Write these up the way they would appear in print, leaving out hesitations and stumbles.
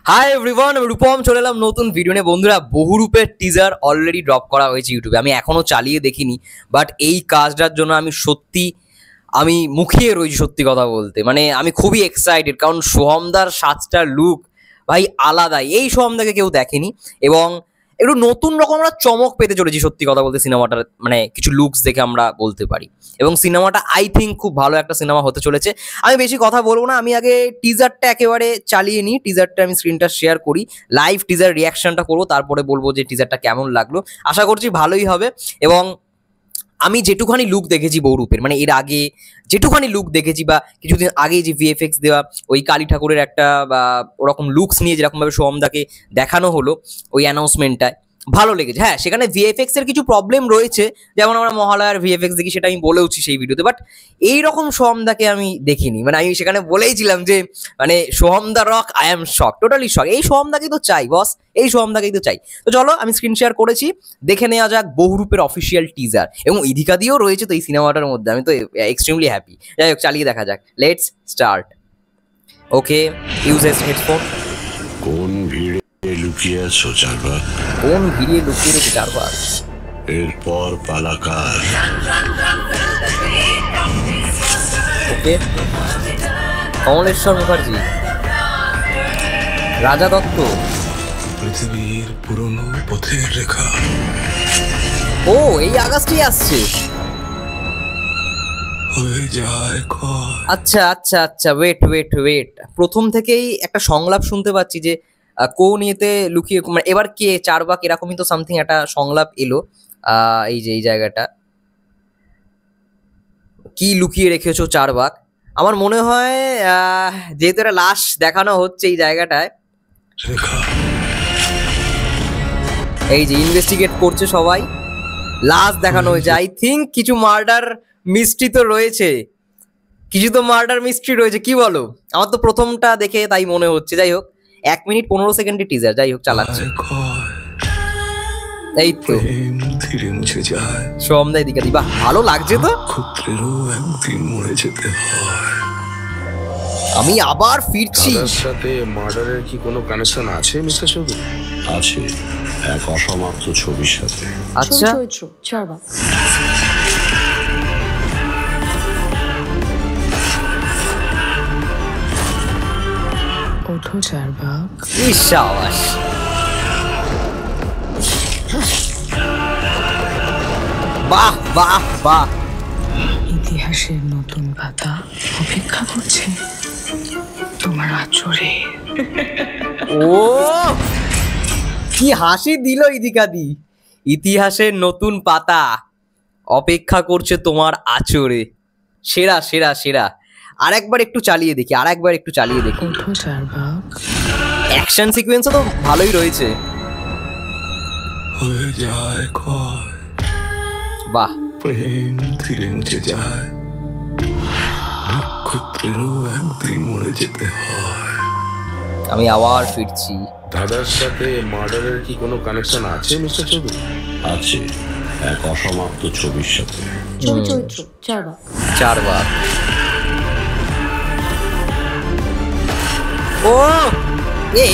Hi everyone, আমি রূপম চলে এলাম নতুন ভিডিও নিয়ে। বন্ধুরা, বহুরূপের টিজার অলরেডি ড্রপ করা হয়েছে ইউটিউবে। আমি এখনও চালিয়ে দেখিনি, বাট এই কাজটার জন্য আমি মুখিয়ে রয়েছি। সত্যি কথা বলতে মানে আমি খুবই এক্সাইটেড, কারণ সোহমদার সাজটার লুক ভাই আলাদাই। এই সোহমদাকে কেউ দেখেনি এবং একটু নতুন রকম আমরা চমক পেতে চলেছি সত্যি কথা বলতে সিনেমাটার, মানে কিছু লুকস দেখে আমরা বলতে পারি। এবং সিনেমাটা আই থিঙ্ক খুব ভালো একটা সিনেমা হতে চলেছে। আমি বেশি কথা বলবো না, আমি আগে টিজারটা একেবারে চালিয়ে নিই। টিজারটা আমি স্ক্রিনটা শেয়ার করি, লাইভ টিজার রিয়াকশনটা করবো, তারপরে বলবো যে টিজারটা কেমন লাগলো। আশা করছি ভালোই হবে। এবং আমি যেটুখানি লুক দেখেছি বহুরূপের, মানে এর আগে যেটুখানি লুক দেখেছি বা কিছুদিন আগে যে ভিএফএক্স দেওয়া ওই কালী ঠাকুরের একটা বা ওরকম লুকস নিয়ে যেরকমভাবে সোহমদাকে দেখানো হলো ওই অ্যানাউন্সমেন্টটায়, ভালো লেগেছে। হ্যাঁ, সেখানে ভিএফএক্স এর কিছু প্রবলেম রয়েছে, যেমন আমরা মহালয়ার ভিএফএক্স দেখি, সেটা আমি বলেওছি সেই ভিডিওতে। বাট এইরকম সোহমদাকে আমি দেখিনি। মানে আমি সেখানে বলেইছিলাম যে মানে সোহমদা rock, I am shock, totally shock. এই সোহমদাকেই তো চাই বস, এই সোহমদাকেই তো চাই। তো চলো, আমি স্ক্রিন শেয়ার করেছি, দেখে নেওয়া যাক বহুরূপের অফিসিয়াল টিজার। এবং ইধিকা দিয়েও রয়েছে তো এই সিনেমাটার মধ্যে। আমি তো এক্সট্রিমলি হ্যাপি। যাই হোক, চালিয়ে দেখা যাক। Let's start. Okay, use headphone. কোন ভিড়ে লুকিয়ে আছো চারবার? কোন ভিড়ে লুকিয়ে রয়েছে চারবার? এরপর পালাকার। ওকে, কমলেশ্বর মুখার্জি, রাজা দত্ত। পৃথিবীর পুরনো পথের রেখা। ও, এই আগস্টই আসছে। হয়ে যায় ক্ষয়। আচ্ছা আচ্ছা আচ্ছা, ওয়েট, প্রথম থেকেই একটা সংলাপ শুনতে পাচ্ছি যে কোন ইয়েতে লুকিয়ে, মানে এবার কে চারবাক, এরকমই তো সামথিং একটা সংলাপ এলো। এই যে এই জায়গাটা, কি লুকিয়ে রেখেছো চারবাক। আমার মনে হয় যেহেতু একটা লাশ দেখানো হচ্ছে এই জায়গাটায়, রেখা। এই যে ইনভেস্টিগেট করছে সবাই, লাশ দেখানো হয়েছে। আই থিঙ্ক কিছু মার্ডার মিস্ট্রি তো রয়েছে, কি বলো? আমার তো প্রথমটা দেখে তাই মনে হচ্ছে। যাই হোক, 1 মিনিট 15 সেকেন্ডের টিজার। যাই হোক, চালাচ্ছে। এই তো প্রেম ধীরে মুছে যায়। সোহমদা এদিকে দিবা, ভালো লাগছে তো। ক্ষুদ্রেরও একদিন মরে যেতে হয়। আমি আবার ফিরছি। দাদার সাথে মার্ডারের কি কোনো কানেকশন আছে মিস্টার চৌধুরী? আছে, এক অসমাপ্ত ছবির সাথে। আচ্ছা, চরিত্র চারবার। ওঠো চারবাক। ইশাবাস। বাহ বাহ বাহ। ইতিহাসের নতুন পাতা অপেক্ষা করছে তোমার আচরে। ও, কি হাসি দিল ইদিকা দি। ইতিহাসের নতুন পাতা অপেক্ষা করছে তোমার আচরে। সেরা সেরা সেরা। আরেকবার একটু চালিয়ে দেখি। ওঠো চারবাক। অ্যাকশন সিকোয়েন্সও তো ভালোই রয়েছে। হয়ে যায় ক্ষয়। বাহ। প্রেম ধীরে মুছে যায়। ক্ষুদ্রেরও একদিন মরে যেতে হয়। আমি আবার ফিরছি। দাদার সাথে মার্ডারের কি কোনো কানেকশন আছে মিস্টার চৌধুরী? আছে, এক অসমাপ্ত ছবির সাথে। চরিত্র চারবাক। চারবার। ও,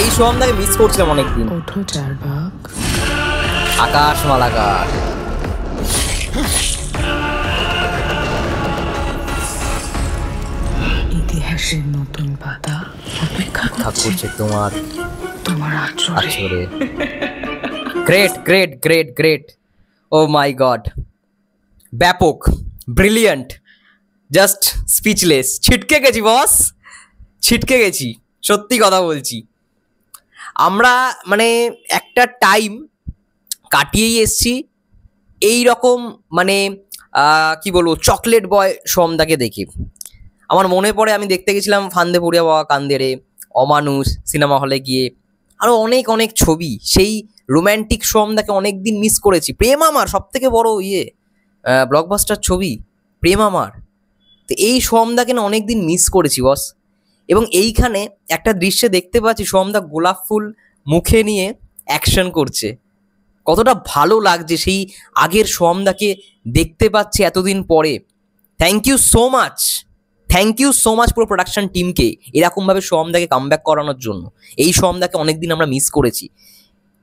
এই সোহমদাকে মিস করছিলাম অনেকদিন। ওঠো চারবাক। আকাশ মালাকার। ইতিহাসের নতুন পাতা অপেক্ষা করছে করছে তোমার তোমার আচরে। আচরে। Great great great great. Oh my god, ব্যাপক, ব্রিলিয়ান্ট, জাস্ট স্পিচলেস। ছিটকে গেছি বস, ছিটকে গেছি, সত্যি কথা বলছি। আমরা মানে একটা টাইম কাটিয়েই এসছি এই রকম, মানে কি বলবো, চকলেট বয় সোহমদাকে দেখি। আমার মনে পড়ে আমি দেখতে গেছিলাম ফান্দে পড়িয়া বাবা কান্দেরে, অমানুষ, সিনেমা হলে গিয়ে আরও অনেক অনেক ছবি। সেই রোম্যান্টিক সোহমদাকে অনেক দিন মিস করেছি। প্রেম আমার সব থেকে বড় ব্লকবাস্টার ছবি, প্রেম আমার। তো এই সোহমদাকে না অনেক দিন মিস করেছি বস। এবং এইখানে একটা দৃশ্যে দেখতে পাচ্ছি সোহমদা গোলাপ ফুল মুখে নিয়ে অ্যাকশন করছে। কতটা ভালো লাগছে সেই আগের সোহমদাকে দেখতে পাচ্ছি এতদিন পরে। Thank you so much, thank you so much পুরো প্রোডাকশন টিমকে এরকমভাবে সোহমদাকে কামব্যাক করানোর জন্য। এই সোহমদাকে অনেকদিন আমরা মিস করেছি।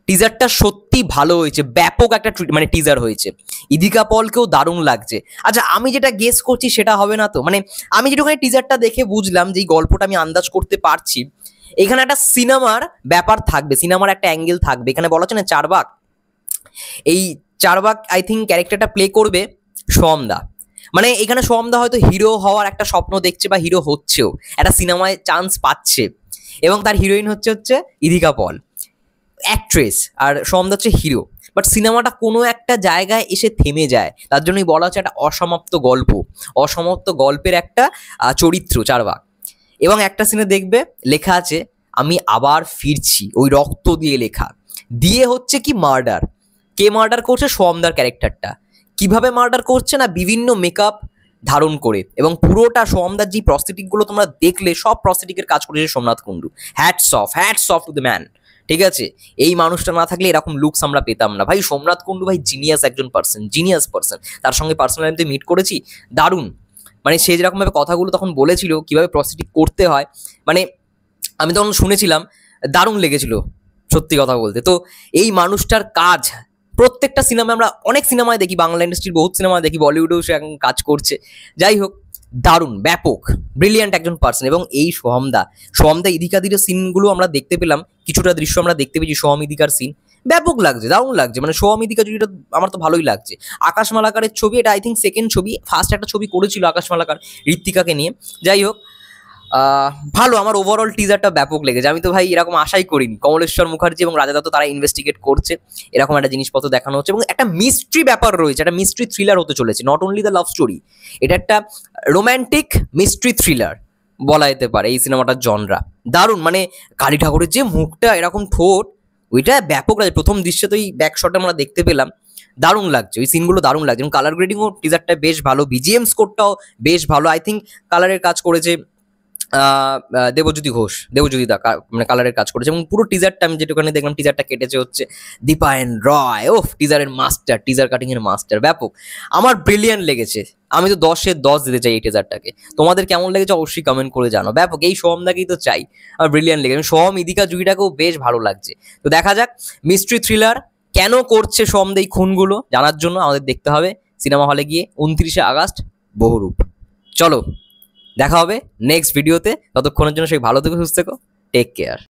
টিজারটা সত্যি ভালো হয়েছে, ব্যাপক একটা মানে টিজার হয়েছে। ইদিকা পলকেও দারুণ লাগছে। আচ্ছা, আমি যেটা গেস করছি সেটা হবে না তো? মানে আমি যেটুখানি টিজারটা দেখে বুঝলাম, যে এই গল্পটা আমি আন্দাজ করতে পারছি, এখানে একটা সিনেমার ব্যাপার থাকবে, সিনেমার একটা অ্যাঙ্গেল থাকবে। এখানে বলা হচ্ছে না চারবাক, এই চারবাক আই থিঙ্ক ক্যারেক্টারটা প্লে করবে সোহমদা। মানে এখানে সোহমদা হয়তো হিরো হওয়ার একটা স্বপ্ন দেখছে বা হিরো হচ্ছেও, একটা সিনেমায় চান্স পাচ্ছে, এবং তার হিরোইন হচ্ছে ইদিকা পল, অ্যাক্ট্রেস, আর সোহমদা হচ্ছে হিরো। বাট সিনেমাটা কোনো একটা জায়গায় এসে থেমে যায়, তার জন্যই বলা হচ্ছে একটা অসমাপ্ত গল্প, অসমাপ্ত গল্পের একটা চরিত্র চারবাক। এবং একটা সিনে দেখবে লেখা আছে আমি আবার ফিরছি, ওই রক্ত দিয়ে লেখা, দিয়ে হচ্ছে কি মার্ডার। কে মার্ডার করছে? সোহমদার ক্যারেক্টারটা। কিভাবে মার্ডার করছে না, বিভিন্ন মেকআপ ধারণ করে, এবং পুরোটা সোহমদার যে প্রস্থেটিকগুলো তোমরা দেখলে, সব প্রস্থেটিকের কাজ করেছে Somnath Kundu. Hats off to the man. ঠিক আছে, এই মানুষটা না থাকলে এরকম লুকস আমরা পেতাম না ভাই। সোমনাথ কুণ্ডু ভাই জিনিয়াস একজন পার্সন, জিনিয়াস পার্সন। তার সঙ্গে পার্সোনালি মিট করেছি, দারুণ। মানে সে যেরকমভাবে কথাগুলো তখন বলেছিল, কিভাবে প্রস্থেটিক করতে হয়, মানে আমি তখন শুনেছিলাম, দারুণ লেগেছিল সত্যি কথা বলতে। তো এই মানুষটার কাজ প্রত্যেকটা সিনেমায়, আমরা অনেক সিনেমায় দেখি, বাংলা ইন্ডাস্ট্রির বহুত সিনেমায় দেখি, বলিউডেও সে এখন কাজ করছে। যাই হোক, দারুণ, ব্যাপক, ব্রিলিয়ান্ট একজন পার্সন। এবং এই সোহমদা ইদিকাদির সিনগুলো আমরা দেখতে পেলাম, কিছুটা দৃশ্য আমরা দেখতে পেয়েছি সোহম ইদিকার সিন, ব্যাপক লাগছে, দারুণ লাগছে। মানে সোহম ইদিকা জুড়িটা আমার তো ভালোই লাগছে। আকাশ মালাকারের ছবি, এটা আই থিঙ্ক সেকেন্ড ছবি, ফার্স্ট একটা ছবি করেছিল আকাশ মালাকার ঋত্বিকাকে নিয়ে। যাই হোক, ভালো, আমার ওভারঅল টিজারটা ব্যাপক লেগেছে। আমি তো ভাই এরকম আশাই করিনি। কমলেশ্বর মুখার্জি এবং রাজা দত্ত তারা ইনভেস্টিগেট করছে, এরকম একটা জিনিসপত্র দেখানো হচ্ছে, এবং একটা মিস্ট্রি ব্যাপার রয়েছে, একটা মিস্ট্রি থ্রিলার হতে চলেছে। Not only the love story, এটা একটা রোম্যান্টিক মিস্ট্রি থ্রিলার বলা যেতে পারে এই সিনেমাটার জনরা। দারুণ, মানে কালী ঠাকুরের যে মুখটা, এরকম ঠোঁট, ওইটা ব্যাপক লাগছে। প্রথম দৃশ্যে তো এই ব্যাক শটে আমরা দেখতে পেলাম, দারুণ লাগছে, ওই সিনগুলো দারুণ লাগছে। এবং কালার গ্রেডিংও টিজারটা বেশ ভালো, বিজিএম স্কোরটাও বেশ ভালো। আই থিঙ্ক কালারের কাজ করেছে দেবজ্যোতি ঘোষ, দেবজ্যোতিদা মানে কালারের কাজ করেছে। এবং পুরো টিজারটা আমি যেটুখানি দেখলাম, টিজারটা কেটেছে হচ্ছে দীপায়ন রয়। ওফ, টিজারের মাস্টার, টিজার কাটিং এর মাস্টার, ব্যাপক। আমার ব্রিলিয়ান্ট লেগেছে, আমি তো 10-এ 10 দিতে চাই এই টিজারটাকে। তোমাদের কেমন লেগেছে অবশ্যই কমেন্ট করে জানো। ব্যাপক, এই সোহমদাকেই তো চাই, আমার ব্রিলিয়ান্ট লেগেছে। সোহম ইদিকা জুড়িটাকেও বেশ ভালো লাগছে। তো দেখা যাক, মিস্ট্রি থ্রিলার কেন করছে সোহমদা এই খুনগুলো, জানার জন্য আমাদের দেখতে হবে সিনেমা হলে গিয়ে 29শে আগস্ট বহুরূপ। চলো দেখা হবে নেক্সট ভিডিওতে, ততক্ষণের জন্য সেই ভালো থেকো, সুস্থ থেকো, টেক কেয়ার।